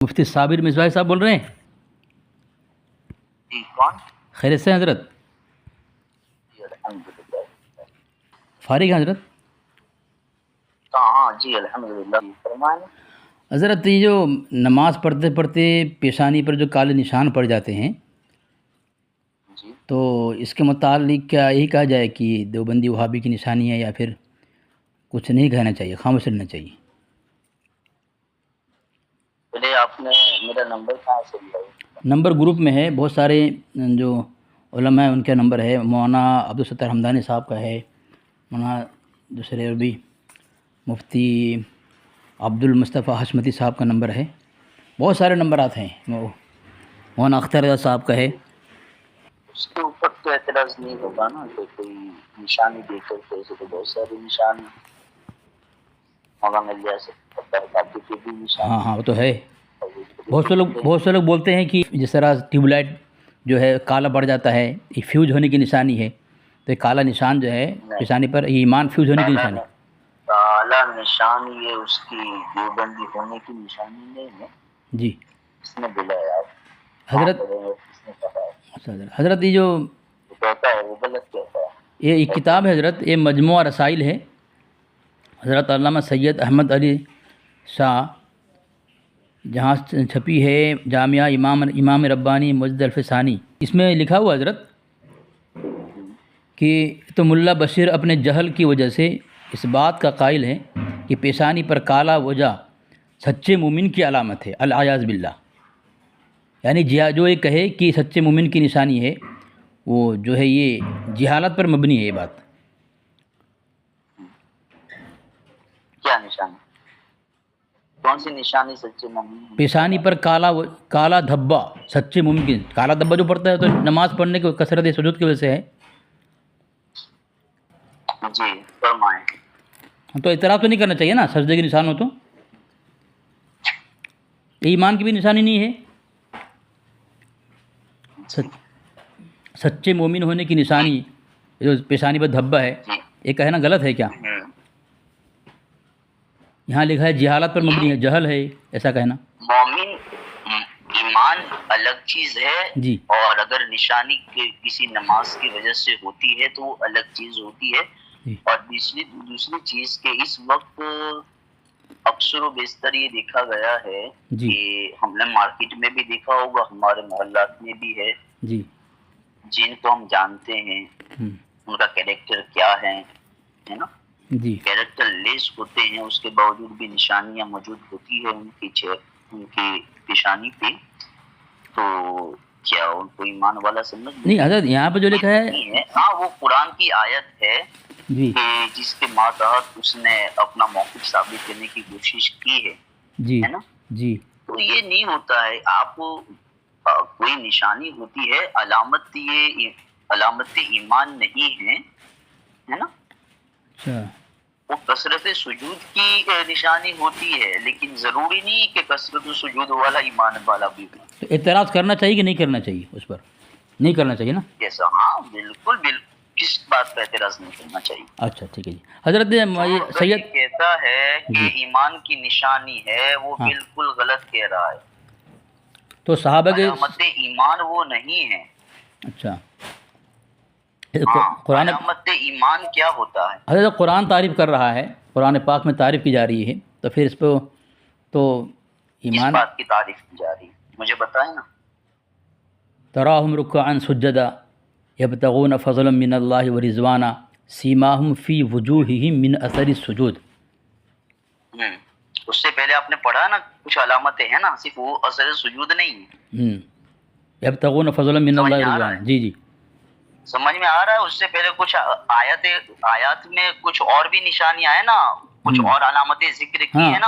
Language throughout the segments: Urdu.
مفتی صابر مصباح صاحب بول رہے ہیں؟ جی کون؟ خیریت سے حضرت؟ جی الحمدللہ. فارغ ہیں حضرت؟ ہاں جی الحمدللہ فرمائیں. حضرت یہ جو نماز پڑھتے پڑھتے پیشانی پر جو کالے نشان پڑ جاتے ہیں جی تو اس کے متعلق کیا یہی کہا جائے کہ دیوبندی وہابی کی نشانی ہے یا پھر کچھ نہیں کہنا چاہیے، خاموش رہنا چاہیے؟ پہلے آپ نے میرا نمبر کہاں سے لیا؟ نمبر گروپ میں ہے، بہت سارے جو علماء ہیں ان کا نمبر ہے، مولانا عبدالستار حمدانی صاحب کا ہے، مولانا دوسرے اور بھی مفتی عبدالمصطفیٰ حشمتی صاحب کا نمبر ہے، بہت سارے نمبرات ہیں، مولانا اختر رضا صاحب کا ہے. اس کے اوپر تو اعتراض نہیں ہوگا نا کہ کوئی نشانی دے کر کے ایسے تو بہت ساری نشانی مولانا الیاس صاحب کی بھی نشانی. ہاں وہ تو ہے. بہت سے لوگ بولتے ہیں کہ جس طرح ٹیوب لائٹ جو ہے کالا پڑ جاتا ہے یہ فیوز ہونے کی نشانی ہے، تو یہ کالا نشان جو ہے پیشانی پر یہ ایمان فیوز ہونے کی نشانی. کالا نشان یہ اس کی دیوبندی ہونے کی نشانی نہیں ہے. جی اس نے بلایا حضرت. حضرت یہ جو کہتا ہے وہ غلط کہتا ہے. یہ ایک کتاب ہے حضرت، یہ مجموعہ رسائل ہے، حضرت علامہ سید احمد علی شاہ جہاں چھپی ہے جامعہ امام ربانی مجد الفسانی. اس میں لکھا ہوا حضرت کہ تو ملا بشیر اپنے جہل کی وجہ سے اس بات کا قائل ہے کہ پیشانی پر کالا وجہ سچے مومن کی علامت ہے، العیاذ باللہ. یعنی جو یہ کہے کہ سچے مومن کی نشانی ہے وہ جو ہے یہ جہالت پر مبنی ہے. یہ بات کیا نشانی؟ کون سی نشانی سچے مومن؟ پیشانی پر کالا دھبا سچے مومن کی. کالا دھبا جو پڑتا ہے تو نماز پڑھنے کی کثرت سجود کی وجہ سے ہے. جی فرمائیں. تو اعتراف تو نہیں کرنا چاہیے نا، سجدے کی نشان ہو تو ایمان کی بھی نشانی نہیں ہے. سچے مومن ہونے کی نشانی جو پیشانی پر دھبا ہے یہ کہنا غلط ہے کیا؟ یہاں لکھا ہے جہالت پر مبنی ہے، جہل ہے ایسا کہنا. مومن ایمان الگ چیز ہے جی اور اگر نشانی کسی نماز کی وجہ سے ہوتی ہے تو وہ الگ چیز ہوتی ہے. جی. اور دوسری چیز کہ اس وقت اکثر و بیشتر یہ دیکھا گیا ہے جی کہ ہم نے مارکیٹ میں بھی دیکھا ہوگا، ہمارے محلات میں بھی ہے، جی جن کو ہم جانتے ہیں ان کا کیریکٹر کیا ہے نا، جی کیریکٹر لیس ہوتے ہیں، اس کے باوجود بھی نشانیاں موجود ہوتی ہے ان کی پیشانی پہ. تو کیا ان کو ایمان والا سمجھ نہیں حضرت یہاں پہ جو لکھا ہے ہاں وہ قرآن کی آیت ہے جی کہ جس کے ماتحت اس نے اپنا موقف ثابت کرنے کی کوشش کی ہے جی ہے نا. جی تو یہ نہیں ہوتا ہے. آپ کوئی نشانی ہوتی ہے، علامت یہ علامت ایمان نہیں ہے نا. اچھا وہ کثرت سجود کی نشانی ہوتی ہے، لیکن ضروری نہیں کہ کثرت سجود والا ایمان والا بھی ہو. تو اعتراض کرنا چاہیے کہ نہیں کرنا چاہیے؟ اس پر نہیں کرنا چاہیے نا. جیسا ہاں بالکل کس بات کا اعتراض نہیں کرنا چاہیے. اچھا ٹھیک ہے جی. حضرت سید کہتا ہے کہ ایمان کی نشانی ہے وہ بالکل غلط کہہ رہا ہے. تو صحابہ کے علامت ایمان وہ نہیں ہے. اچھا قرآن علامت ایمان کیا ہوتا ہے؟ حضرت قرآن تعریف کر رہا ہے، قرآن پاک میں تعریف کی جا رہی ہے، تو پھر اس پہ تو ایمان اس بات کی تعریف کی جا رہی ہے مجھے بتائیں نا. تراہم رکعا سجدا یبتغون فضلا من اللہ ورضوانا سیماہم فی وجوہہم من اثر السجود. اس سے پہلے آپ نے پڑھا نا کچھ علامتیں ہیں نا، صرف وہ اثر سجود نہیں ہے. یبتغون فضلا من اللہ ورضوانا. جی جی سمجھ میں آ رہا ہے. اس سے پہلے کچھ آیات میں کچھ اور بھی نشانیاں ہیں نا، کچھ اور علامتیں ذکر کی ہیں نا.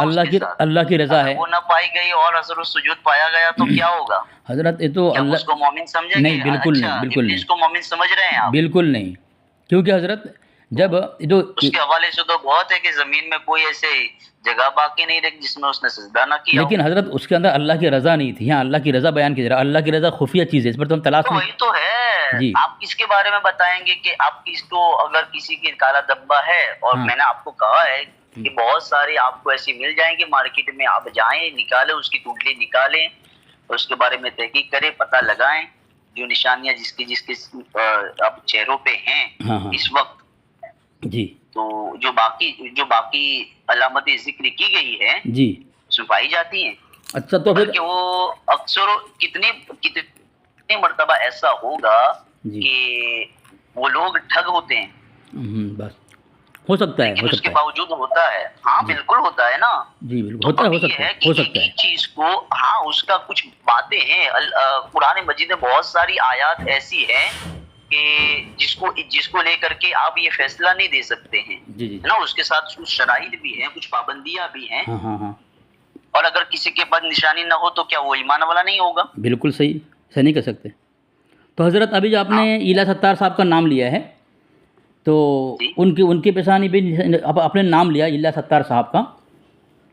اللہ کی رضا ہے وہ نہ پائی گئی اور اثر السجود پایا گیا تو کیا ہوگا حضرت؟ یہ تو اللہ اس کو مومن سمجھیں گے؟ نہیں بالکل نہیں، بالکل نہیں، اس کو مومن سمجھ رہے ہیں آپ؟ بالکل نہیں. کیونکہ حضرت جب جو اس کے حوالے سے تو بہت ہے کہ زمین میں کوئی ایسے جگہ باقی نہیں رہی جس میں اس نے سجدہ نہ کیا. لیکن حضرت اس کے اندر اللہ کی رضا نہیں تھی. یہاں اللہ کی رضا بیان کی جا رہا ہے. اللہ کی رضا خفیہ چیز ہے، اس پر تو ہم تلاش وہی تو ہے. جی آپ کس کے بارے میں بتائیں گے کہ آپ کس کو اگر کسی کی کالا دبا ہے اور میں نے آپ کو کہا ہے کہ بہت سارے آپ کو ایسی مل جائیں گے مارکیٹ میں، آپ جائیں نکالیں اس کی کنڈلی نکالیں اور اس کے بارے میں تحقیق کریں، پتہ لگائیں جو نشانیاں جس کی اب چہروں پہ ہیں اس وقت، جی تو جو باقی علامتیں ذکر کی گئی ہیں جی اس میں پائی جاتی ہیں. اچھا تو پھر بلکہ وہ اکثر کتنی مرتبہ ایسا ہوگا کہ وہ لوگ ٹھگ ہوتے ہیں، بس ہو سکتا ہے، لیکن ہو اس سکتا کے ہے. باوجود ہوتا ہے. ہاں بالکل ہوتا ہے نا. جی بالکل تو ہوتا ہے، اب ہو یہ سکتا ہے، ہے کہ ہو ایک سکتا ہے. ایک چیز کو، ہاں اس کا کچھ باتیں ہیں. قرآن مجید میں بہت ساری آیات ایسی ہیں کہ جس کو لے کر کے آپ یہ فیصلہ نہیں دے سکتے ہیں جی جی نا. اس کے ساتھ کچھ شرائط بھی ہیں، کچھ پابندیاں بھی ہیں. ہاں ہاں ہاں اور اگر کسی کے پاس نشانی نہ ہو تو کیا وہ ایمان والا نہیں ہوگا؟ بالکل صحیح، ایسا نہیں کر سکتے. تو حضرت ابھی جو آپ نے ایلا ستار صاحب کا نام لیا ہے تو ان کی پیشانی پہ آپ نے نام لیا ایلا ستار صاحب کا،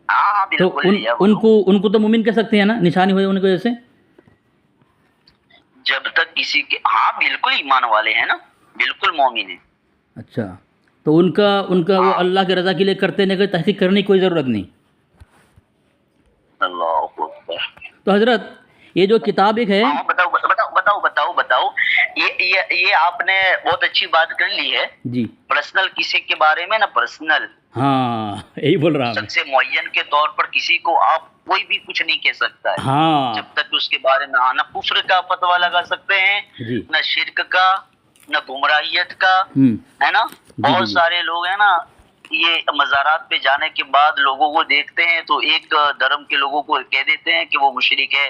ہاں تو بالکل ان کو تو مومن کہہ سکتے ہیں نا، نشانی ہوئی ان کی وجہ سے. جب تک کسی کے، ہاں بالکل ایمان والے ہیں نا، بالکل مومن ہیں. اچھا تو ان کا وہ اللہ کی رضا کے لیے کرتے نہیں، تحقیق کرنے کی کوئی ضرورت نہیں. اللہ اکبر. تو حضرت یہ جو کتاب ایک ہے، بتاؤ یہ آپ نے بہت اچھی بات کر لی ہے. جی پرسنل کسی کے بارے میں نا، پرسنل ہاں یہی بول رہا ہوں. شخص معین کے طور پر کسی کو آپ کوئی بھی کچھ نہیں کہہ سکتا ہے ہاں جب تک اس کے بارے میں نہ کفر کا فتویٰ لگا سکتے ہیں، جی نہ شرک کا، نہ گمراہیت کا، ہے نا. بہت سارے لوگ ہیں نا، یہ مزارات پہ جانے کے بعد لوگوں کو دیکھتے ہیں تو ایک دھرم کے لوگوں کو کہہ دیتے ہیں کہ وہ مشرک ہے.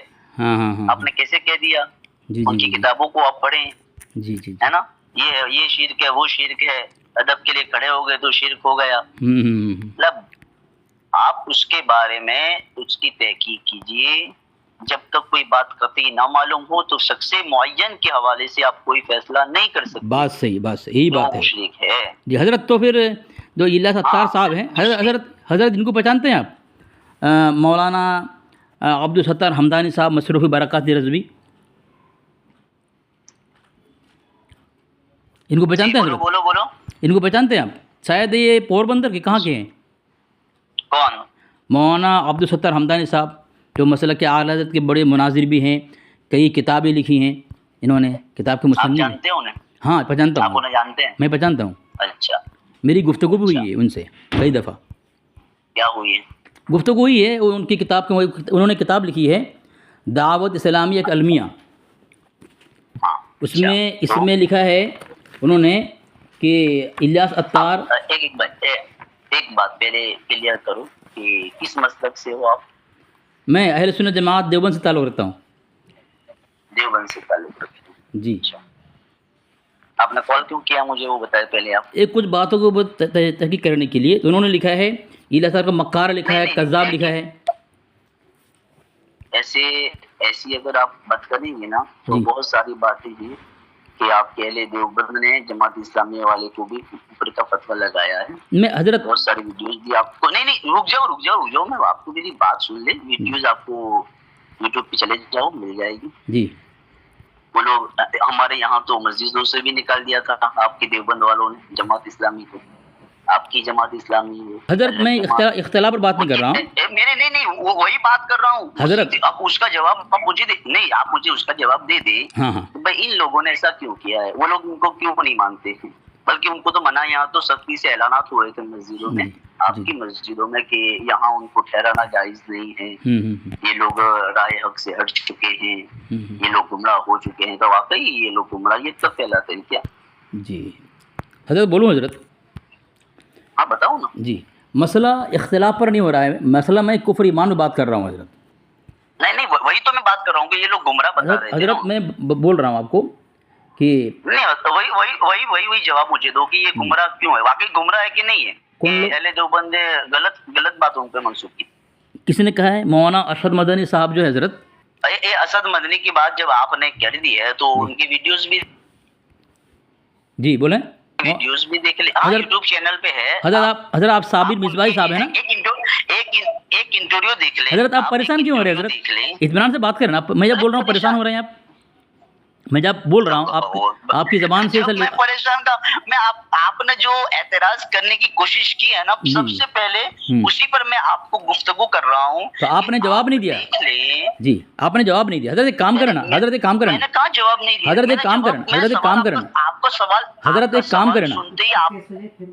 آپ نے کیسے کہہ دیا؟ ان کی کتابوں کو آپ پڑھیں، جی جی ہے نا. یہ شرک ہے، وہ شرک ہے، ادب کے لیے کھڑے ہو گئے تو شرک ہو گیا. مطلب آپ اس کے بارے میں اس کی تحقیق کیجئے. جب تک کوئی بات قطعی نہ معلوم ہو تو شخص معین کے حوالے سے آپ کوئی فیصلہ نہیں کر سکتے. بات صحیح، بات یہی بات ہے. مشرک ہے جی حضرت. تو پھر جو ایلا ستار صاحب ہیں، حضرت جن کو پہچانتے ہیں آپ، مولانا عبدالستار حمدانی صاحب مصروفی برکات رضوی، ان کو پہچانتے ہیں حضرت؟ بولو. ان کو پہچانتے ہیں آپ؟ شاید یہ پور بندر کے کہاں کے ہیں؟ کون؟ مولانا عبدالستار حمدانی صاحب، جو مسلک اعلی حضرت کے بڑے مناظر بھی ہیں، کئی کتابیں لکھی ہیں انہوں نے، کتاب کے مصنف. جانتے ہو انہیں؟ ہاں پہچانتا ہوں. آپ انہیں جانتے ہیں؟ میں پہچانتا ہوں. اچھا. میری گفتگو بھی ہوئی ہے ان سے کئی دفعہ. کیا ہوئی ہے؟ گفتگو ہوئی ہے. ان کی کتاب کے، انہوں نے کتاب لکھی ہے دعوت اسلامیہ ایک المیہ. اس میں لکھا ہے انہوں نے کہ الیاس اتار. ایک بات پہلے کلیئر کرو کہ کس مسلک سے ہو آپ؟ میں اہل سنت جماعت دیوبند سے تعلق رکھتا ہوں. دیوبند سے تعلق رکھتے ہیں؟ جی. آپ نے کال کیوں کیا مجھے وہ بتائے پہلے آپ. ایک کچھ باتوں کو تحقیق کرنے کے لیے. تو انہوں نے لکھا ہے ایلا صاحب کا مکار لکھا ہے، کذاب لکھا ہے. ایسی اگر آپ بات کریں گے نا تو بہت ساری باتیں ہیں کہ آپ کے اہل دیوبند نے جماعت اسلامیہ والے کو بھی کفر کا فتویٰ لگایا ہے. میں حضرت بہت ساری ویڈیوز بھی آپ کو، نہیں رک جاؤ میں آپ کو میری بات سن لیں. ویڈیوز آپ کو یوٹیوب پہ چلے جاؤ، مل جائے گی. جی. وہ لوگ ہمارے یہاں تو مسجدوں سے بھی نکال دیا تھا آپ کے دیوبند والوں نے جماعت اسلامی کو. آپ کی جماعت اسلامی حضرت میں اختلاف پر بات نہیں کر رہا ہوں. نہیں وہی بات کر رہا ہوں حضرت. اب اس کا جواب آپ مجھے نہیں، آپ مجھے اس کا جواب دے دیں. بھائی ان لوگوں نے ایسا کیوں کیا ہے؟ وہ لوگ ان کو کیوں نہیں مانتے ہیں؟ بلکہ ان کو تو منع یہاں تو سختی سے اعلانات ہو رہے تھے مسجدوں میں، آپ کی مسجدوں میں، کہ یہاں ان کو ٹھہرانا جائز نہیں ہے. یہ لوگ رائے حق سے ہٹ چکے ہیں، یہ لوگ گمراہ ہو چکے ہیں. تو واقعی یہ لوگ گمراہ یہ کب کہلاتے ہیں کیا؟ جی حضرت بولوں حضرت؟ ہاں بتاؤ نا. جی مسئلہ اختلاف پر نہیں ہو رہا ہے، مسئلہ میں کفر ایمان میں بات کر رہا ہوں حضرت. نہیں وہی تو میں بات کر رہا ہوں کہ یہ لوگ گمراہ بتا رہے ہیں حضرت. میں بول رہا ہوں آپ کو کہ نہیں وہی جواب مجھے دو کہ یہ گمراہ کیوں ہے، واقعی گمراہ ہے کہ نہیں ہے. اہل دیوبند نے غلط باتوں پہ منسوخ کی. کس نے کہا ہے؟ مولانا ارشد مدنی صاحب جو ہے حضرت. اسد مدنی کی بات جب آپ نے کر دی ہے تو ان کی ویڈیوز بھی، جی بولیں، ویڈیوز بھی دیکھ لیں. ہاں یوٹیوب چینل پہ ہے. حضرت آپ صابر مصباحی صاحب ہیں نا؟ ایک انٹرویو دیکھ لیں. حضرت آپ پریشان کیوں ہو رہے ہیں حضرت؟ اطمینان سے بات کریں نا. میں جب بول رہا ہوں پریشان ہو رہے ہیں آپ. میں جب بول رہا ہوں آپ کی زبان سے میں پریشان تھا. میں آپ نے جو اعتراض کرنے کی کوشش کی ہے نا سب سے پہلے اسی پر میں آپ کو گفتگو کر رہا ہوں. تو آپ نے جواب نہیں دیا. جی آپ نے جواب نہیں دیا. حضرت ایک کام کرنا, حضرت ایک کام کرنا, میں نے کہاں جواب نہیں دیا. حضرت ایک کام کرنا, حضرت ایک کام کرنا, آپ کو سوال, حضرت ایک کام کرنا,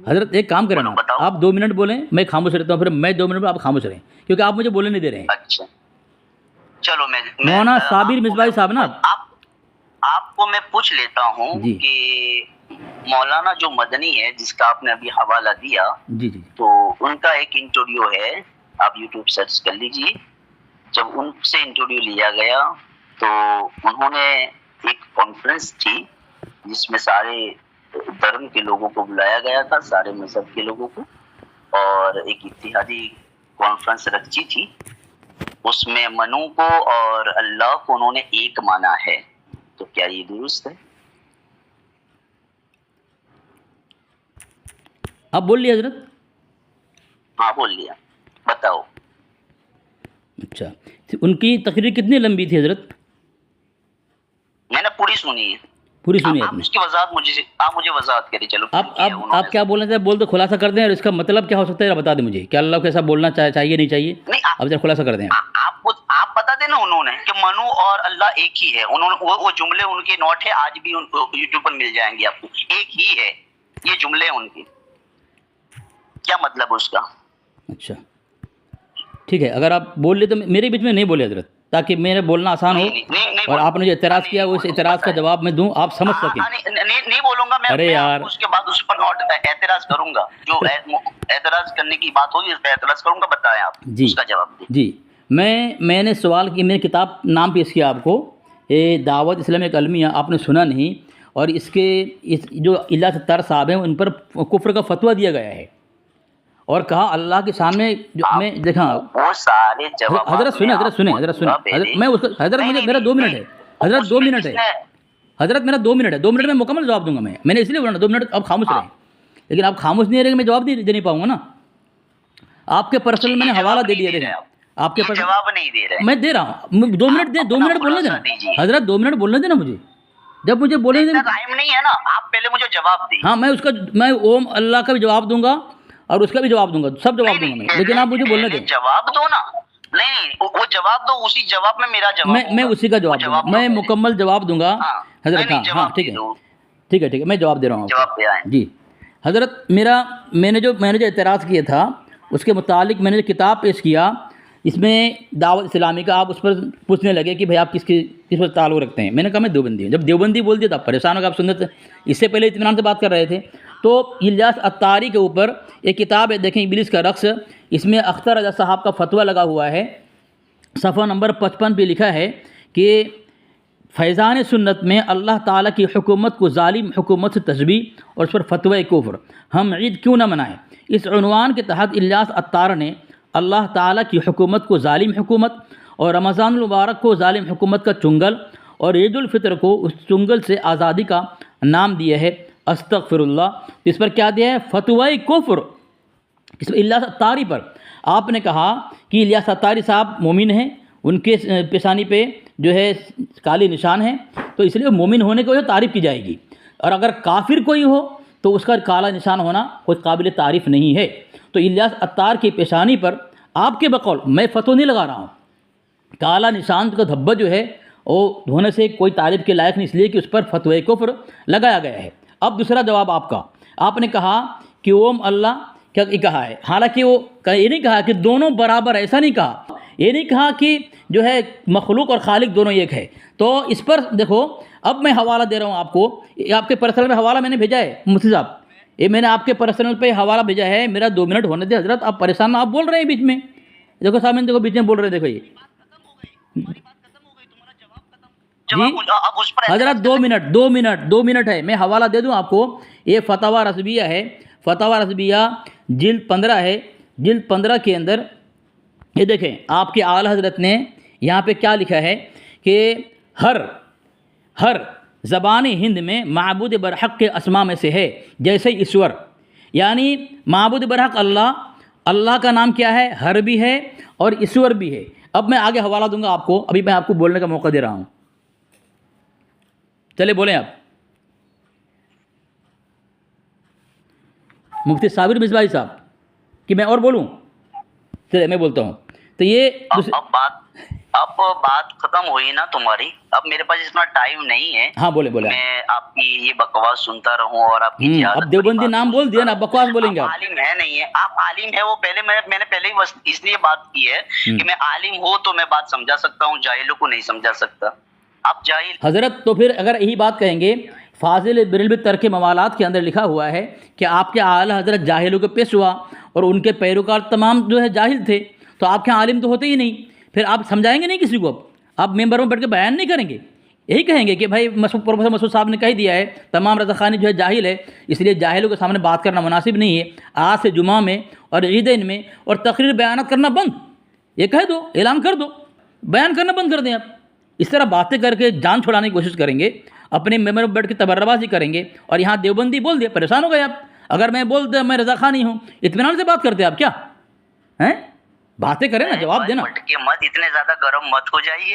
حضرت ایک کام کرنا, آپ 2 منٹ بولیں, میں خاموش رہتا ہوں, پھر میں 2 منٹ میں آپ خاموش رہیں, کیونکہ آپ مجھے بولنے نہیں دے رہے ہیں. اچھا چلو میں مولانا صابر مصباحی صاحب نا, آپ کو میں پوچھ لیتا ہوں کہ مولانا جو مدنی ہے جس کا آپ نے ابھی حوالہ دیا, جی جی, تو ان کا ایک انٹرویو ہے, آپ یوٹیوب سرچ کر لیجیے. جب ان سے انٹرویو لیا گیا تو انہوں نے ایک کانفرنس تھی جس میں سارے دھرم کے لوگوں کو بلایا گیا تھا, سارے مذہب کے لوگوں کو, اور ایک اتحادی کانفرنس رکھی تھی. اس میں منو کو اور اللہ کو انہوں نے ایک مانا ہے. تو کیا یہ درست ہے؟ آپ بول لیے حضرت. ہاں بول لیا, بتاؤ. اچھا, ان کی تقریر کتنی لمبی تھی حضرت؟ میں نے پوری سنی ہے. پوری سنی آپ نے؟ اس کی وضاحت مجھے وضاحت کریے. چلو آپ کیا بولنا چاہتے ہیں, بول تو خلاصہ کر دیں, اور اس کا مطلب کیا ہو سکتا ہے بتا دیں مجھے. کیا اللہ کو ایسا بولنا چاہیے نہیں چاہیے؟ اب ذرا خلاصہ کر دیں. آپ بتا دیں نا, انہوں نے کہ منو اور اللہ ایک ہی ہے. انہوں نے وہ جملے ان کے نوٹ ہے, آج بھی یوٹیوب پر مل جائیں گے آپ کو. ایک ہی ہے یہ جملے ان کے, کیا مطلب اس کا؟ اچھا ٹھیک ہے, اگر آپ بول لیں تو میرے بیچ میں نہیں بولے حضرت, تاکہ میرے بولنا آسان ہو, اور آپ نے جو اعتراض کیا وہ اس اعتراض کا جواب میں دوں, آپ سمجھ سکیں. نہیں بولوں گا میں. ارے یار, اس کے بعد اس پر نوٹ اعتراض کروں گا, جو اعتراض کرنے کی بات ہوگی اس پہ اعتراض کروں گا. بتائیں آپ اس کا جواب دیں. جی میں نے سوال کی, میں نے کتاب نام پیش کیا آپ کو, دعوت اسلامیہ العلمیہ, آپ نے سنا نہیں. اور اس جو اللہ ستار صاحب ہیں ان پر کفر کا فتویٰ دیا گیا ہے, اور کہا اللہ کے سامنے جو میں دیکھا وہ سارے جواب. حضرت سنیں میں اس کو, حضرت مجھے میرا 2 منٹ ہے, حضرت 2 منٹ ہے, حضرت میرا 2 منٹ ہے, 2 منٹ میں مکمل جواب دوں گا. میں نے اس لیے بولا 2 منٹ آپ خاموش رہیں, لیکن آپ خاموش نہیں رہیں گے, میں جواب دے نہیں پاؤں گا نا. آپ کے پرسنل میں نے حوالہ دے دیا. دیکھیں آپ کے پرسنل جواب نہیں دے رہے, میں دے رہا ہوں. 2 منٹ دیں, 2 منٹ بولنے دینا حضرت, 2 منٹ بولنے دینا مجھے. جب مجھے بولنے دینا ٹائم نہیں ہے نا, آپ پہلے مجھے جواب دیں. ہاں میں اوم اللہ کا بھی جواب دوں گا اور اس کا بھی جواب دوں گا, سب جواب دوں گا میں, لیکن آپ مجھے بولنے دیں. جواب دو نا. نہیں وہ جواب دو, اسی جواب میں میرا جواب میں اسی کا جواب دوں گا, میں مکمل جواب دوں گا حضرت. ہاں ٹھیک ہے, میں جواب دے رہا ہوں. جی حضرت, میں نے جو اعتراض کیا تھا اس کے متعلق میں نے جو کتاب پیش کیا, اس میں دعوت اسلامی کا, آپ اس پر پوچھنے لگے کہ بھائی آپ کس پر تعلق رکھتے ہیں. میں نے کہا میں دیوبندی ہوں. جب دیوبندی بول دیا تب پریشان ہو گیا. آپ سنت اس سے پہلے اطمینان سے بات کر رہے تھے. تو الیاس اتاری کے اوپر ایک کتاب ہے, دیکھیں, ابلیس کا رقص. اس میں اختر رضا صاحب کا فتویٰ لگا ہوا ہے. صفحہ نمبر 55 پہ لکھا ہے کہ فیضان سنت میں اللہ تعالیٰ کی حکومت کو ظالم حکومت سے تشبیہ اور اس پر فتویٰ کفر, ہم عید کیوں نہ منائیں. اس عنوان کے تحت الیاس اتار نے اللہ تعالیٰ کی حکومت کو ظالم حکومت اور رمضان المبارک کو ظالم حکومت کا چنگل اور عید الفطر کو اس چنگل سے آزادی کا نام دیا ہے. استغفر اللہ. اس پر کیا دیا ہے؟ فتویٰ کفر. اس پر الیاس اتاری پر آپ نے کہا کہ الیاس اتاری صاحب مومن ہیں, ان کے پیشانی پہ جو ہے کالی نشان ہے, تو اس لیے مومن ہونے کی وجہ تعریف کی جائے گی. اور اگر کافر کوئی ہو تو اس کا کالا نشان ہونا کوئی قابل تعریف نہیں ہے. تو الیاس اتار کی پیشانی پر آپ کے بقول, میں فتویٰ نہیں لگا رہا ہوں, کالا نشان کا دھبا جو ہے وہ ہونے سے کوئی تعریف کے لائق نہیں, اس لیے کہ اس پر فتویٰ کفر لگایا گیا ہے. اب دوسرا جواب آپ کا, آپ نے کہا کہ اوم اللہ کیا کہا ہے, حالانکہ وہ یہ نہیں کہا کہ دونوں برابر, ایسا نہیں کہا. یہ نہیں کہا کہ جو ہے مخلوق اور خالق دونوں ایک ہے. تو اس پر دیکھو, اب میں حوالہ دے رہا ہوں آپ کو, آپ کے پرسنل میں حوالہ میں نے بھیجا ہے مفتی صاحب, یہ میں نے آپ کے پرسنل پہ حوالہ بھیجا ہے. میرا 2 منٹ ہونے دے حضرت, آپ پریشان نہ, آپ بول رہے ہیں بیچ میں. دیکھو سامنے دیکھو, بیچ میں بول رہے ہیں, دیکھو یہ جی حضرت 2 منٹ ہے, میں حوالہ دے دوں آپ کو. یہ فتاویٰ رضویہ ہے, فتاویٰ رضویہ جلد 15 ہے. جلد 15 کے اندر یہ دیکھیں, آپ کے اعلیٰ حضرت نے یہاں پہ کیا لکھا ہے کہ ہر زبان ہند میں معبود برحق کے اسماء میں سے ہے, جیسے ایشور, یعنی معبود برحق اللہ کا نام کیا ہے, ہر بھی ہے اور ایشور بھی ہے. اب میں آگے حوالہ دوں گا آپ کو, ابھی میں آپ کو بولنے کا موقع دے رہا ہوں. چلے بولیں آپ. مفتی صابر مصباحی صاحب کہ میں اور بولوں؟ چلے میں بولتا ہوں. تو یہ اب بات ختم ہوئی نا تمہاری. اب میرے پاس اتنا ٹائم نہیں ہے. ہاں بولے میں آپ کی یہ بکواس سنتا رہوں اور آپ کی اب دیوبندی نام بول دیا نا, بکواس بولیں گے. عالم ہے نہیں ہے آپ, عالم ہے وہ. پہلے میں نے پہلے ہی اس لیے بات کی ہے کہ میں عالم ہوں تو میں بات سمجھا سکتا ہوں, جاہلوں کو نہیں سمجھا سکتا. آپ جاہل حضرت. تو پھر اگر یہی بات کہیں گے, فاضل بریلوی ترک موالات کے اندر لکھا ہوا ہے کہ آپ کے اعلی حضرت جاہلوں کے پیش ہوا اور ان کے پیروکار تمام جو ہے جاہل تھے, تو آپ کے عالم تو ہوتے ہی نہیں. پھر آپ سمجھائیں گے نہیں کسی کو؟ اب ممبر میں بیٹھ کے بیان نہیں کریں گے, یہی کہیں گے کہ بھائی پروفیسر مسعود صاحب نے کہہ دیا ہے تمام رضاخانی جو ہے جاہل ہے, اس لیے جاہلوں کے سامنے بات کرنا مناسب نہیں ہے. آج سے جمعہ میں اور عیدین میں اور تقریر بیانات کرنا بند, یہ کہہ دو, اعلان کر دو, بیان کرنا بند کر دیں آپ. اس طرح باتیں کر کے جان چھڑانے کی کوشش کریں گے, اپنے ممبر میں بیٹھ کے تبربازی کریں گے, اور یہاں دیوبندی بول دیا, پریشان ہو گئے آپ. اگر میں بولتا میں رضاخانی ہوں, اطمینان سے بات کرتے آپ کیا ہیں؟ باتیں کریں نا, جواب دینا. مت اتنے زیادہ گرم مت ہو جائیے,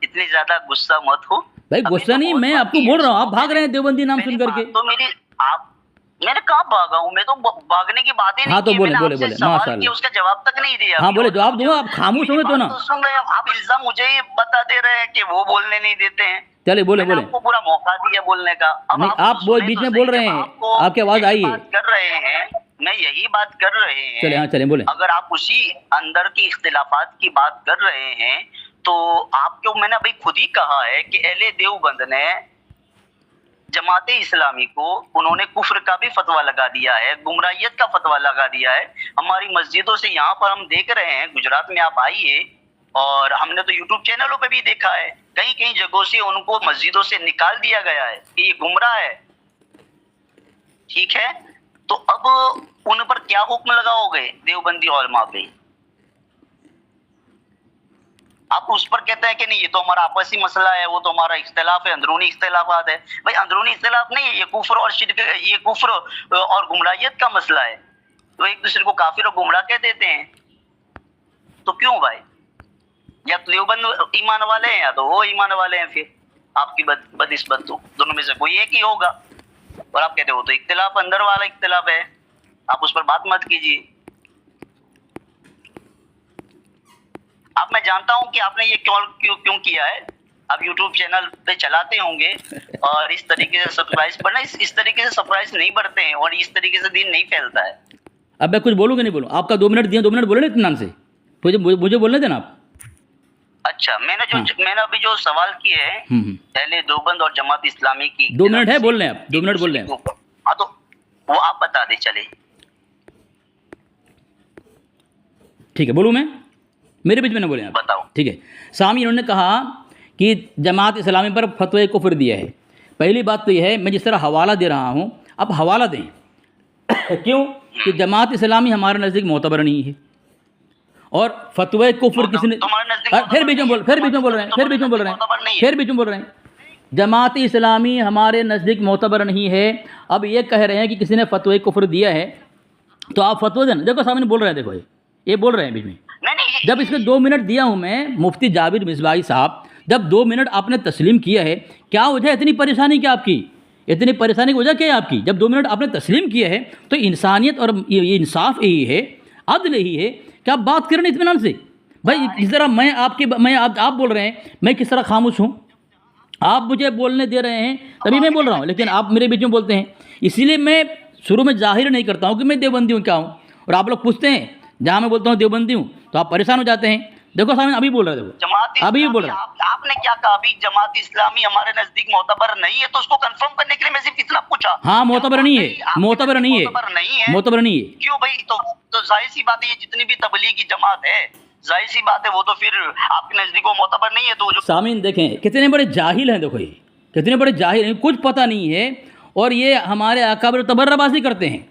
اتنی زیادہ غصہ مت ہو. بھائی غصہ نہیں, میں آپ کو بول رہا ہوں, آپ بھاگ رہے ہیں دیوبندی نام سن کر کے. تو میں نے کہاں بھاگا ہوں؟ میں تو بھاگنے کی بات ہی نہیں. ہاں تو بولے ماشاء اللہ, اس کا جواب تک نہیں دیا. ہاں بولے, جواب دو. آپ خاموش ہوں گے تو نا. سن رہے ہیں آپ, الزام مجھے ہی بتا دے رہے ہیں کہ وہ بولنے نہیں دیتے ہیں. چلے بولے آپ کو پورا موقع دیا بولنے کا. آپ بیچ میں بول رہے ہیں, آپ کی آواز آئی ہے. کر رہے ہیں, میں یہی بات کر رہے ہیں. چلے ہاں چلیں بولیں. اگر آپ اسی اندر کی اختلافات کی بات کر رہے ہیں تو آپ کو میں نے ابھی خود ہی کہا ہے کہ اہل دیوبند نے جماعت اسلامی کو انہوں نے کفر کا بھی فتویٰ لگا دیا ہے, گمراہیت کا فتویٰ لگا دیا ہے. ہماری مسجدوں سے یہاں پر ہم دیکھ رہے ہیں, گجرات میں آپ آئیے, اور ہم نے تو یوٹیوب چینلوں پہ بھی دیکھا ہے, کئی کئی جگہوں سے ان کو مسجدوں سے نکال دیا گیا ہے کہ یہ گمراہ ہے. ٹھیک ہے, تو اب ان پر کیا حکم لگاؤ گے دیوبندی علماء پہ؟ آپ اس پر کہتے ہیں کہ نہیں یہ تو ہمارا آپسی مسئلہ ہے, وہ تو ہمارا اختلاف ہے, اندرونی اختلافات ہے. بھائی اندرونی اختلاف نہیں ہے, یہ کفر اور شرک, یہ کفر اور گمراہیت کا مسئلہ ہے. تو ایک دوسرے کو کافر اور گمراہ کہہ دیتے ہیں, تو کیوں بھائی؟ یا دیوبند ایمان والے ہیں یا تو وہ ایمان والے ہیں. پھر آپ کی بدنسبت تو دونوں میں سے کوئی ایک ہی ہوگا, اور آپ کہتے ہو تو اختلاف اندر والا اختلاف ہے, آپ اس پر بات مت کیجیے. اب میں جانتا ہوں کہ آپ نے یہ کیوں کیا ہے. آپ یوٹیوب چینل پہ چلاتے ہوں گے اور اس طریقے سے سرپرائز بڑھنا, اس طریقے سے سرپرائز نہیں بڑھتے ہیں اور اس طریقے سے دین نہیں پھیلتا ہے. اب میں کچھ بولوں گا نہیں بولوں؟ آپ کا 2 منٹ دیا, 2 منٹ بولے نا اطمینان سے, مجھے بولنے دینا آپ. اچھا, میں نے ابھی جو سوال کیے ہیں پہلے دیوبند اور جماعت اسلامی کی, 2 منٹ ہے بول رہے ہیں آپ, 2 منٹ بول رہے ہیں. ہاں تو وہ آپ بتا دیں. چلے ٹھیک ہے, بولوں میں؟ میرے بیچ میں نہ بولیں آپ, بتاؤ. ٹھیک ہے. سامعین, انہوں نے کہا کہ جماعت اسلامی پر فتوی کفر دیا ہے. پہلی بات تو یہ ہے, میں جس طرح حوالہ دے رہا ہوں اب حوالہ دیں. کیوں کہ جماعت اسلامی ہمارے نزدیک معتبر نہیں ہے, اور فتوی کفر کس نے, پھر بیچ میں بول رہے ہیں, جماعت اسلامی ہمارے نزدیک معتبر نہیں ہے. اب یہ کہہ رہے ہیں کہ کسی نے فتوی کفر دیا ہے, تو آپ فتوی دیں. دیکھو سامنے بول رہے ہیں, دیکھو یہ بول رہے ہیں بیچ میں. جب اس کے 2 منٹ دیا ہوں میں, مفتی جابر مصباحی صاحب, جب 2 منٹ آپ نے تسلیم کیا ہے, کیا وجہ اتنی پریشانی کیا آپ کی؟ اتنی پریشانی کی وجہ کیا ہے آپ کی؟ جب 2 منٹ آپ نے تسلیم کیا ہے تو انسانیت اور یہ انصاف یہی ہے, عدل یہی ہے کہ آپ بات کریں اطمینان سے. بھائی جس طرح آپ بول رہے ہیں, میں کس طرح خاموش ہوں؟ آپ مجھے بولنے دے رہے ہیں تبھی میں بول رہا ہوں, لیکن آپ میرے بیچ میں بولتے ہیں. اسی لیے میں شروع میں ظاہر نہیں کرتا ہوں کہ میں دیوبندی ہوں کیا ہوں, اور آپ لوگ پوچھتے ہیں جہاں میں بولتا ہوں دیوبندی ہوں تو آپ پریشان ہو جاتے ہیں. دیکھو سامنے ابھی بول رہے ہیں, ابھی بول رہے ہیں. آپ نے کیا کہا ابھی؟ جماعت اسلامی ہمارے نزدیک معتبر نہیں ہے, تو اس کو کنفرم کرنے کے لیے میں صرف اتنا پوچھا. ہاں, معتبر نہیں ہے, معتبر نہیں ہے, معتبر نہیں ہے. کیوں بھائی؟ تو ظاہر سی بات ہے, یہ جتنی بھی تبلیغی جماعت ہے, ظاہر سی بات ہے وہ تو پھر آپ کے نزدیک وہ معتبر نہیں ہے. تو سامعین دیکھیں کتنے بڑے جاہل ہیں, دیکھو یہ کتنے بڑے جاہل ہیں, کچھ پتہ نہیں ہے, اور یہ ہمارے اکابر تبربازی کرتے ہیں.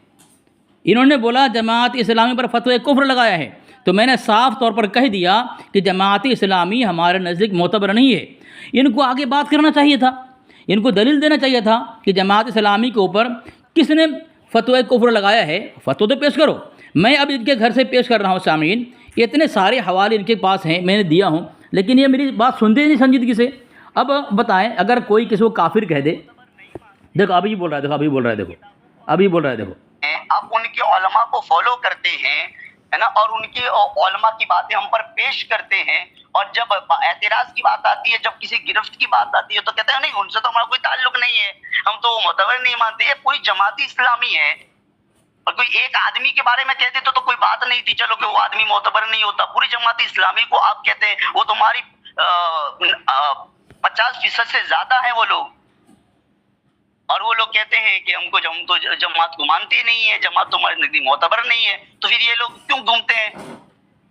انہوں نے بولا جماعت اسلامی پر فتوی کفر لگایا ہے, تو میں نے صاف طور پر کہہ دیا کہ جماعت اسلامی ہمارے نزدیک معتبر نہیں ہے. ان کو آگے بات کرنا چاہیے تھا, ان کو دلیل دینا چاہیے تھا کہ جماعت اسلامی کے اوپر کس نے فتوی کفر لگایا ہے. فتوی تو پیش کرو. میں اب ان کے گھر سے پیش کر رہا ہوں سامعین, اتنے سارے حوالے ان کے پاس ہیں, میں نے دیا ہوں, لیکن یہ میری بات سنتے ہی نہیں سنجیدگی سے. اب بتائیں اگر کوئی کسی کو کافر کہہ دے، دیکھو ابھی بول رہا ہے، دیکھو ابھی بول رہا ہے، دیکھو ابھی بول رہا ہے، دیکھو آپ ان کے علماء کو فالو کرتے ہیں ہے نا، اور ان کے علماء کی باتیں ہم پر پیش کرتے ہیں، اور جب اعتراض کی بات آتی ہے، جب کسی گرفت کی بات آتی ہے تو کہتے ہیں نہیں ان سے تو ہمارا کوئی تعلق نہیں ہے، ہم تو معتبر نہیں مانتے. یہ پوری جماعت اسلامی ہے، اور کوئی ایک آدمی کے بارے میں کہتے تو کوئی بات نہیں تھی، چلو کہ وہ آدمی معتبر نہیں ہوتا. پوری جماعت اسلامی کو آپ کہتے ہیں، وہ تمہاری 50% سے زیادہ ہیں وہ لوگ، اور وہ لوگ کہتے ہیں کہ ہم تو جماعت کو مانتے نہیں ہے، جماعت تمہارے نزدیک معتبر نہیں ہے. تو پھر یہ لوگ کیوں گھومتے ہیں،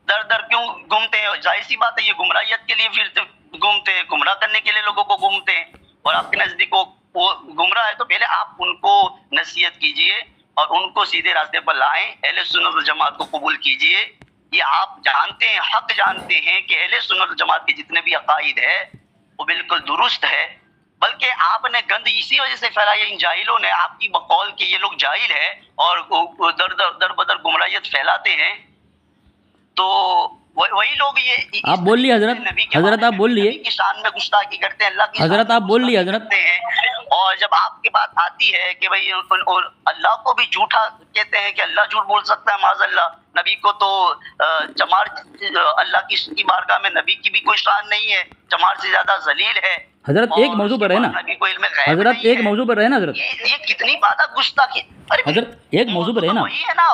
در در کیوں گھومتے ہیں؟ ظاہر سی بات ہے یہ گمراہیت کے لیے پھر گھومتے ہیں، گمراہ کرنے کے لیے لوگوں کو گھومتے ہیں. اور آپ کے نزدیک وہ گمراہ ہے تو پہلے آپ ان کو نصیحت کیجئے اور ان کو سیدھے راستے پر لائیں، اہل سنت والجماعت کو قبول کیجئے. یہ آپ جانتے ہیں، حق جانتے ہیں کہ اہل سنت والجماعت کے جتنے بھی عقائد ہے وہ بالکل درست ہے، بلکہ آپ نے گند اسی وجہ سے پھیلایا، ان جاہلوں نے آپ کی بقول کہ یہ لوگ جاہل ہیں اور در بدر گمراہیت پھیلاتے ہیں. تو وہی لوگ یہ آپ بول لیے حضرت، حضرت آپ بول لیے، نبی کی شان میں گستاخی کرتے ہیں، اللہ کی حضرت آپ بول لیے حضرت. اور جب آپ کی بات آتی ہے کہ بھئی اللہ کو بھی جھوٹا کہتے ہیں کہ اللہ جھوٹ بول سکتا ہے، معاذ اللہ. نبی کو تو چمار، اللہ کی بارگاہ میں نبی کی بھی کوئی شان نہیں ہے، چمار سے زیادہ ذلیل ہے. حضرت ایک موضوع پر رہے نا، حضرت ایک موضوع پر رہے نا حضرت، یہ کتنی بات گستاخی. حضرت ایک موضوع پر رہے نا، وہی ہے نا،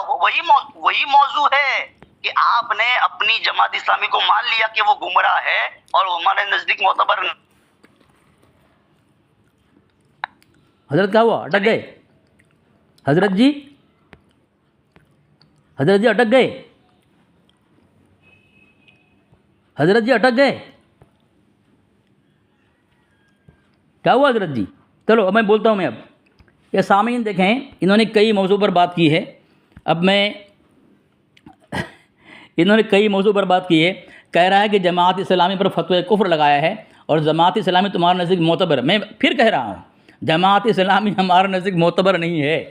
وہی موضوع ہے کہ آپ نے اپنی جماعت اسلامی کو مان لیا کہ وہ گمراہ ہے اور ہمارے نزدیک معتبر. حضرت کیا ہوا، اٹک گئے حضرت جی؟ حضرت جی اٹک گئے، حضرت جی اٹک گئے، کیا ہوا حضرت جی؟ چلو اب میں بولتا ہوں. میں اب یہ سامعین دیکھیں، انہوں نے کئی موضوع پر بات کی ہے. اب میں انہوں نے کئی موضوع پر بات کی ہے. کہہ رہا ہے کہ جماعت اسلامی پر فتوی کفر لگایا ہے اور جماعت اسلامی تمہارے نزدیک معتبر. میں پھر کہہ رہا ہوں جماعت اسلامی ہمارے نزدیک معتبر نہیں ہے.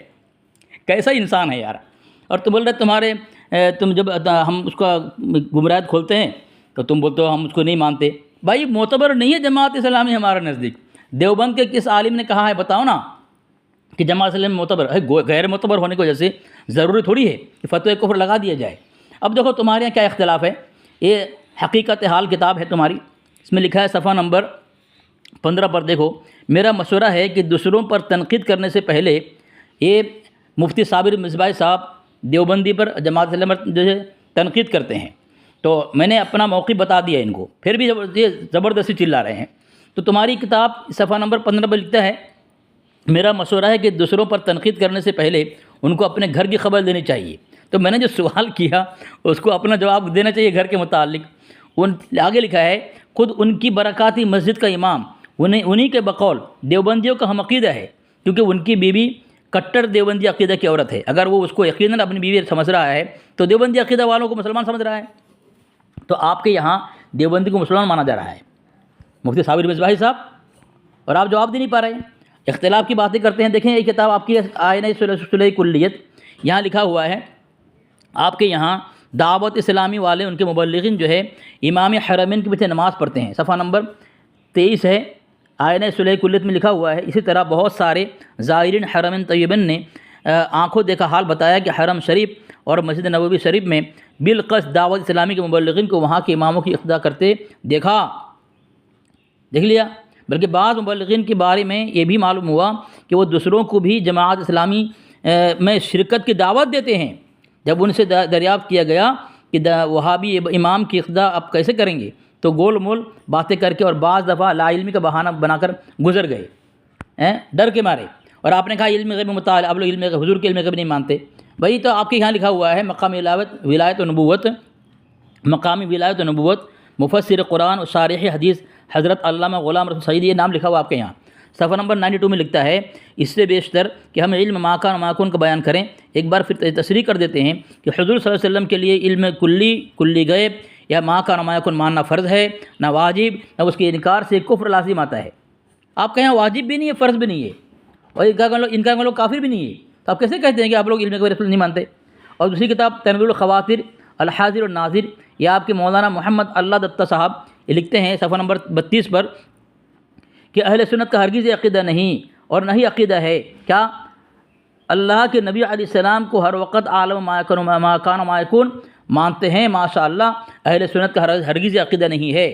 کیسا انسان ہے یار. اور تم بول رہے تمہارے تم جب ہم اس کا گمراہیت کھولتے ہیں تو تم بولتے ہو ہم اس کو نہیں مانتے. بھائی معتبر نہیں ہے جماعت اسلامی ہمارے نزدیک. دیوبند کے کس عالم نے کہا ہے بتاؤ نا کہ جماعت اسلامی معتبر ہے؟ غیر معتبر ہونے کی وجہ سے ضروری تھوڑی ہے کہ فتوی کفر لگا دیا جائے. اب دیکھو تمہارے یہاں کیا اختلاف ہے. یہ حقیقت حال کتاب ہے تمہاری، اس میں لکھا ہے صفحہ نمبر 15 پر دیکھو. میرا مشورہ ہے کہ دوسروں پر تنقید کرنے سے پہلے، یہ مفتی صابر مصباحی صاحب دیوبندی پر جماعت اسلامی پر جو ہے تنقید کرتے ہیں، تو میں نے اپنا موقف بتا دیا ان کو، پھر بھی زبردستی چلا رہے ہیں. تو تمہاری کتاب صفحہ نمبر 15 پر لکھتا ہے میرا مشورہ ہے کہ دوسروں پر تنقید کرنے سے پہلے ان کو اپنے گھر کی خبر دینی چاہیے. تو میں نے جو سوال کیا اس کو اپنا جواب دینا چاہیے گھر کے متعلق. آگے لکھا ہے خود ان کی برکاتی مسجد کا امام انہی کے بقول دیوبندیوں کا ہم عقیدہ ہے، کیونکہ ان کی بیوی کٹر دیوبندی عقیدہ کی عورت ہے. اگر وہ اس کو یقیناً اپنی بیوی سمجھ رہا ہے تو دیوبندی عقیدہ والوں کو مسلمان سمجھ رہا ہے. تو آپ کے یہاں دیوبندی کو مسلمان مانا جا رہا ہے مفتی صابر مصباحی صاحب، اور آپ جواب دے نہیں پا رہے ہیں. اختلاف کی باتیں کرتے ہیں. دیکھیں یہ کتاب آپ کی آئینہ صلح کلیت، یہاں لکھا ہوا ہے آپ کے یہاں دعوت اسلامی والے ان کے مبلغین جو ہے امام حرمین کے پیچھے نماز پڑھتے ہیں. صفحہ نمبر 23 ہے، آئینہ صلح کلیت میں لکھا ہوا ہے. اسی طرح بہت سارے زائرین حرمین طیبین نے آنکھوں دیکھا حال بتایا کہ حرم شریف اور مسجد نبوی شریف میں بالقصد دعوت اسلامی کے مبلغین کو وہاں کے اماموں کی اقتداء کرتے دیکھ لیا. بلکہ بعض مبلغین کے بارے میں یہ بھی معلوم ہوا کہ وہ دوسروں کو بھی جماعت اسلامی میں شرکت کی دعوت دیتے ہیں. جب ان سے دریافت کیا گیا کہ وہابی امام کی اقتداء اب کیسے کریں گے تو گول مول باتیں کر کے اور بعض دفعہ لا علمی کا بہانہ بنا کر گزر گئے ڈر کے مارے. اور آپ نے کہا علم غیب مطالعہ، آپ لوگ علم حضور کے علم غیب نہیں مانتے. بھائی تو آپ کے یہاں لکھا ہوا ہے مقامی ولایت و نبوت، مقامی ولایت و نبوت، مفسر قرآن و شارح حدیث حضرت علامہ غلام رسول سعید، یہ نام لکھا ہوا آپ کے یہاں. صفحہ نمبر 92 میں لکھتا ہے اس سے بیشتر کہ ہم علم ماکان و ماکون کا بیان کریں. ایک بار پھر تصریح کر دیتے ہیں کہ حضور صلی اللہ علیہ وسلم کے لیے علم کلی غیب یا ماکان و ماکون ماننا فرض ہے، نہ واجب، نہ اس کے انکار سے کفر لازم آتا ہے. آپ کے یہاں واجب بھی نہیں ہے، فرض بھی نہیں ہے، اور ان کا لوگ کافر بھی نہیں ہے. تو آپ کیسے کہتے ہیں کہ آپ لوگ علم رسول نہیں مانتے؟ اور دوسری کتاب تنویر الخواطر الحاضر والناظر، یہ آپ کے مولانا محمد اللہ دتہ صاحب یہ لکھتے ہیں صفحہ نمبر 32 پر کہ اہل سنت کا ہرگز یہ عقیدہ نہیں اور نہ ہی عقیدہ ہے کیا اللہ کے نبی علیہ السلام کو ہر وقت عالم ما کان ما یکون مانتے ہیں؟ ماشاء اللہ اہل سنت کا ہرگز یہ عقیدہ نہیں ہے۔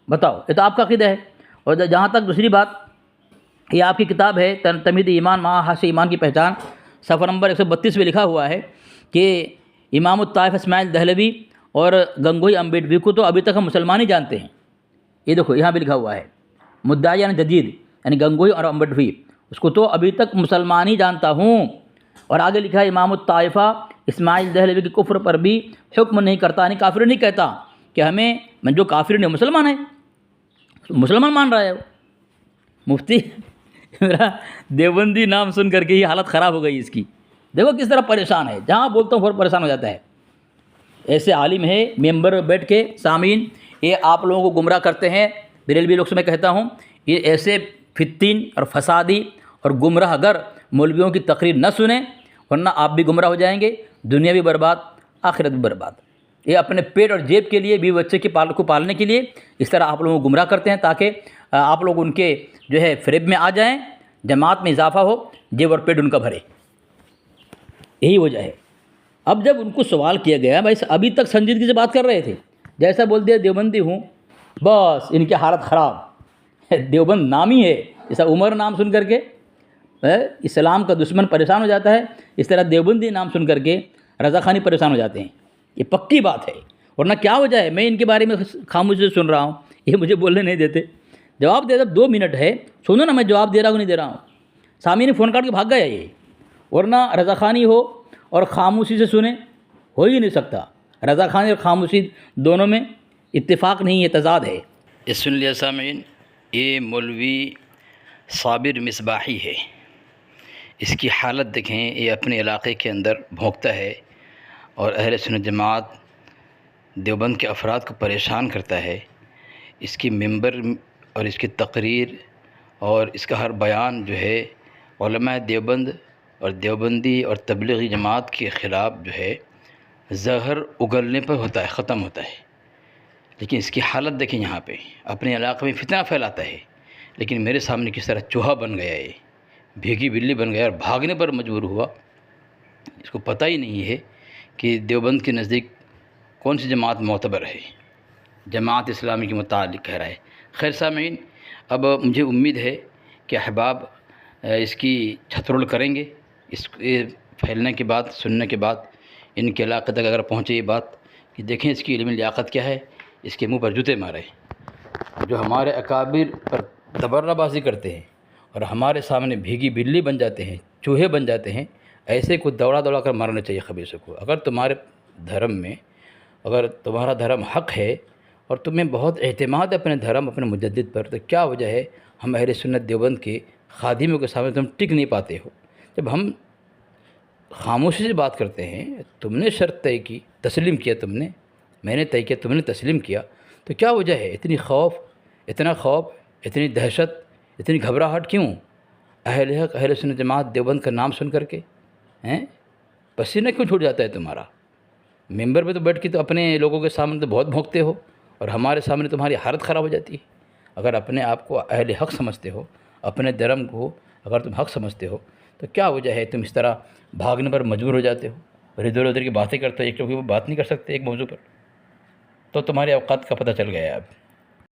بتاؤ، یہ تو آپ کا عقیدہ ہے۔ اور جہاں تک دوسری بات، یہ آپ کی کتاب ہے تمہید ایمان مع حاشیہ ایمان کی پہچان، صفحہ نمبر 132 میں لکھا ہوا ہے کہ امام الطائفہ اسماعیل دہلوی اور گنگوئی امبیڈوی کو تو ابھی تک ہم مسلمان ہی جانتے ہیں۔ یہ دیکھو یہاں بھی لکھا ہوا ہے، مدعیان جدید یعنی گنگوئی اور امبیڈوی، اس کو تو ابھی تک مسلمان ہی جانتا ہوں۔ اور آگے لکھا ہے امام الطائفہ اسماعیل دہلوی کے کفر پر بھی حکم نہیں کرتا، یعنی کافر نہیں کہتا کہ ہمیں جو کافر نہیں مسلمان ہے، مسلمان مان رہا ہے وہ۔ مفتی میرا دیوبندی نام سن کر کے ہی حالت خراب ہو گئی اس کی، دیکھو کس طرح پریشان ہے، جہاں بولتا ہوں بہت پریشان ہو جاتا ہے۔ ایسے عالم ہے ممبر بیٹھ کے سامعین یہ آپ لوگوں کو گمراہ کرتے ہیں، بریلوی لوگ سے میں کہتا ہوں یہ ایسے فتین اور فسادی اور گمراہ گر مولویوں کی تقریر نہ سنیں، ورنہ آپ بھی گمراہ ہو جائیں گے، دنیا بھی برباد آخرت بھی برباد۔ یہ اپنے پیٹ اور جیب کے لیے، بیوی بچے کو پالنے کے لیے اس طرح آپ لوگوں کو گمراہ کرتے ہیں تاکہ آپ لوگ ان کے جو ہے فریب میں آ جائیں، جماعت میں اضافہ ہو، جیب اور پیٹ ان کا بھرے، یہی وجہ ہے۔ اب جب ان کو سوال کیا گیا، بھائی ابھی تک سنجیدگی سے بات کر رہے تھے، جیسا بول دیا دیوبندی ہوں، بس ان کی حالت خراب۔ دیوبند نام ہی ہے، جیسا عمر نام سن کر کے اسلام کا دشمن پریشان ہو جاتا ہے، اس طرح دیوبندی نام سن کر کے رضا خانی پریشان ہو جاتے ہیں۔ یہ پکی بات ہے، ورنہ کیا وجہ ہے میں ان کے بارے میں خاموشی سے سن رہا ہوں، یہ مجھے بولنے نہیں دیتے۔ جواب دے دو 2 منٹ ہے، سنو نا میں جواب دے رہا ہوں نہیں دے رہا ہوں۔ سامعین نے فون کاٹ کے بھاگ گیا یہ، ورنہ رضا خانی ہو اور خاموشی سے سنیں، ہو ہی نہیں سکتا۔ رضا خانی اور خاموشی دونوں میں اتفاق نہیں ہے، تضاد ہے۔ یہ سن لیا سامعین، یہ مولوی صابر مصباحی ہے، اس کی حالت دیکھیں، یہ اپنے علاقے کے اندر بھونکتا ہے اور اہل سنت جماعت دیوبند کے افراد کو پریشان کرتا ہے۔ اس کی ممبر اور اس کی تقریر اور اس کا ہر بیان جو ہے علماء دیوبند اور دیوبندی اور تبلیغی جماعت کے خلاف جو ہے زہر اگلنے پر ہوتا ہے، ختم ہوتا ہے۔ لیکن اس کی حالت دیکھیں، یہاں پہ اپنے علاقے میں فتنہ پھیلاتا ہے، لیکن میرے سامنے کس طرح چوہا بن گیا، یہ بھیگی بلی بن گیا اور بھاگنے پر مجبور ہوا۔ اس کو پتہ ہی نہیں ہے کہ دیوبند کے نزدیک کون سی جماعت معتبر ہے، جماعت اسلامی کے متعلق کہہ رہا ہے۔ خیر سامعین، اب مجھے امید ہے کہ احباب اس کی چھترول کریں گے، اس پھیلنے کے بعد، سننے کے بعد ان کے علاقے تک اگر پہنچے یہ بات کہ دیکھیں اس کی علمی لیاقت کیا ہے، اس کے منہ پر جوتے مارے۔ جو ہمارے اکابر پر تبرہ بازی کرتے ہیں اور ہمارے سامنے بھیگی بلی بن جاتے ہیں، چوہے بن جاتے ہیں، ایسے کو دوڑا دوڑا کر مارنا چاہیے خبیثوں کو۔ اگر تمہارے دھرم میں، اگر تمہارا دھرم حق ہے اور تمہیں بہت اعتماد ہے اپنے دھرم، اپنے مجدد پر، تو کیا وجہ ہے ہم اہل سنت دیوبند کے خادموں کے سامنے تم ٹک نہیں پاتے ہو؟ جب ہم خاموشی سے بات کرتے ہیں، تم نے شرط طے کی، تسلیم کیا، تم نے، میں نے طے کیا، تم نے تسلیم کیا، تو کیا وجہ ہے اتنا خوف، اتنی دہشت، اتنی گھبراہٹ کیوں؟ اہل حق، اہل سنت جماعت دیوبند کا نام سن کر کے پسینہ کیوں چھوٹ جاتا ہے تمہارا؟ ممبر پہ تو بیٹھ کے تو اپنے لوگوں کے سامنے تو بہت بھونکتے ہو اور ہمارے سامنے تمہاری حالت خراب ہو جاتی ہے۔ اگر اپنے آپ کو اہل حق سمجھتے ہو، اپنے دھرم کو اگر تم حق سمجھتے ہو، تو کیا وجہ ہے تم اس طرح بھاگنے پر مجبور ہو جاتے ہو اور ادھر ادھر کی باتیں کرتے ہو؟ ایک لوگ وہ بات نہیں کر سکتے ایک موضوع پر، تو تمہارے اوقات کا پتہ چل گیا ہے اب۔